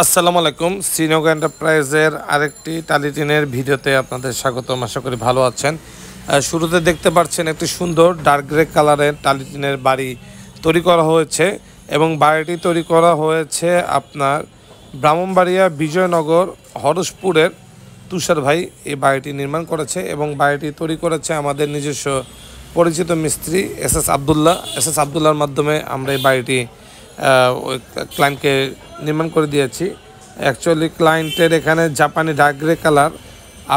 আসসালামু আলাইকুম। শ্রীনগর এন্টারপ্রাইজের আরেকটি টালিটিনের ভিডিওতে আপনাদের স্বাগতম। আশা করি ভালো আছেন। শুরুতে দেখতে পাচ্ছেন একটি সুন্দর ডার্ক গ্রে কালারের টালিটিনের বাড়ি তৈরি করা হয়েছে এবং বাড়িটি তৈরি করা হয়েছে আপনার ব্রাহ্মণবাড়িয়া বিজয়নগর হরসপুরের তুষার ভাই এই বাড়িটি নির্মাণ করেছে এবং বাড়িটি তৈরি করেছে আমাদের নিজস্ব পরিচিত মিস্ত্রি এস এস আবদুল্লার মাধ্যমে আমরা এই বাড়িটি ওই ক্লায়েন্টকে নির্মাণ করে দিয়েছি। অ্যাকচুয়ালি ক্লায়েন্টের এখানে জাপানি ডার্ক গ্রে কালার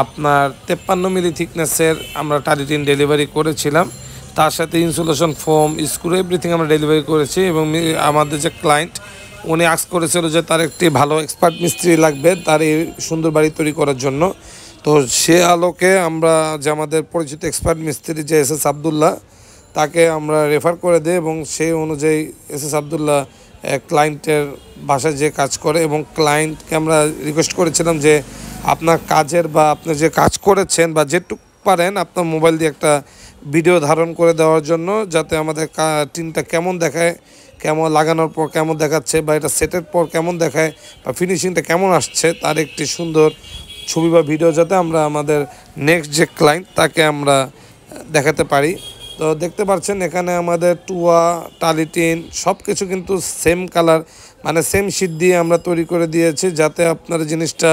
আপনার 53 মিলি থিকনেসের আমরা টালিটিন ডেলিভারি করেছিলাম। তার সাথে ইনসুলেশন ফোম স্ক্রু এভরিথিং আমরা ডেলিভারি করেছি এবং আমাদের যে ক্লায়েন্ট উনি আস্ক করেছিল যে তার একটি ভালো এক্সপার্ট মিস্ত্রি লাগবে তার এই সুন্দর বাড়ি তৈরি করার জন্য। তো সে আলোকে আমরা যে আমাদের পরিচিত এক্সপার্ট মিস্ত্রি যে এস আবদুল্লাহ তাকে আমরা রেফার করে দিই এবং সেই অনুযায়ী এস আবদুল্লাহ ক্লায়েন্টের বাসায় যে কাজ করে এবং ক্লায়েন্টকে আমরা রিকোয়েস্ট করেছিলাম যে আপনার কাজের বা আপনি যে কাজ করেছেন বা যেটুকু পারেন আপনার মোবাইল দিয়ে একটা ভিডিও ধারণ করে দেওয়ার জন্য, যাতে আমাদের টিনটা কেমন দেখায়, কেমন লাগানোর পর কেমন দেখাচ্ছে বা এটা সেটের পর কেমন দেখায় বা ফিনিশিংটা কেমন আসছে তার একটি সুন্দর ছবি বা ভিডিও যাতে আমরা আমাদের নেক্সট যে ক্লায়েন্ট তাকে আমরা দেখাতে পারি। তো দেখতে পাচ্ছেন এখানে আমাদের টুয়া টালিটিন সব কিছু কিন্তু সেম কালার মানে সেম শীট দিয়ে আমরা তৈরি করে দিয়েছি, যাতে আপনার জিনিসটা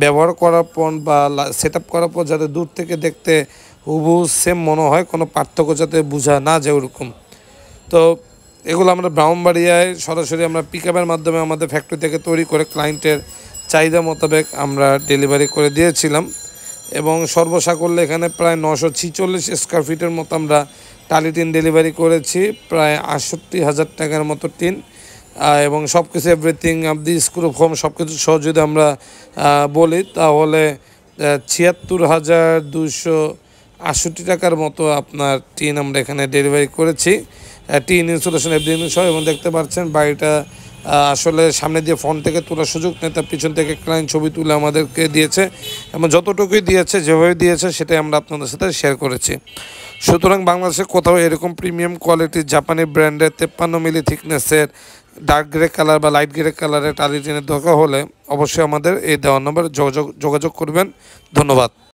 ব্যবহার করার পর বা সেট আপ করার পর যাতে দূর থেকে দেখতে হুবহু সেম মনে হয়, কোনো পার্থক্য যাতে বোঝা না যায় ওরকম। তো এগুলো আমরা ব্রাহ্মণবাড়িয়ায় সরাসরি আমরা পিকআপের মাধ্যমে আমাদের ফ্যাক্টরি থেকে তৈরি করে ক্লায়েন্টের চাহিদা মোতাবেক আমরা ডেলিভারি করে দিয়েছিলাম এবং সর্বসাকুল্যে এখানে প্রায় 946 স্কোয়ার ফিটের মতো আমরা টালি টিন ডেলিভারি করেছি, প্রায় 68,000 টাকার মতো টিন এবং সব কিছু এভরিথিং আপনি স্ক্রু ফোম সব কিছু সহ যদি আমরা বলি তাহলে 76,268 টাকার মতো আপনার টিন আমরা এখানে ডেলিভারি করেছি, টিন ইনস্টলেশন এভরিথিং সহ। এবং দেখতে পাচ্ছেন বাড়িটা আসলে সামনে দিয়ে ফোন থেকে তোলার সুযোগ নেই, তার পিছন থেকে ক্লায়েন্ট ছবি তুলে আমাদেরকে দিয়েছে এবং যতটুকুই দিয়েছে যেভাবে দিয়েছে সেটাই আমরা আপনাদের সাথে শেয়ার করেছি। সুতরাং বাংলাদেশে কোথাও এরকম প্রিমিয়াম কোয়ালিটির জাপানি ব্র্যান্ডের 53 মিলি থিকনেসের ডার্ক গ্রে কালার বা লাইট গ্রে কালারের টালি টিনের দরকার হলে অবশ্যই আমাদের এই দেওয়ার নম্বরে যোগাযোগ করবেন। ধন্যবাদ।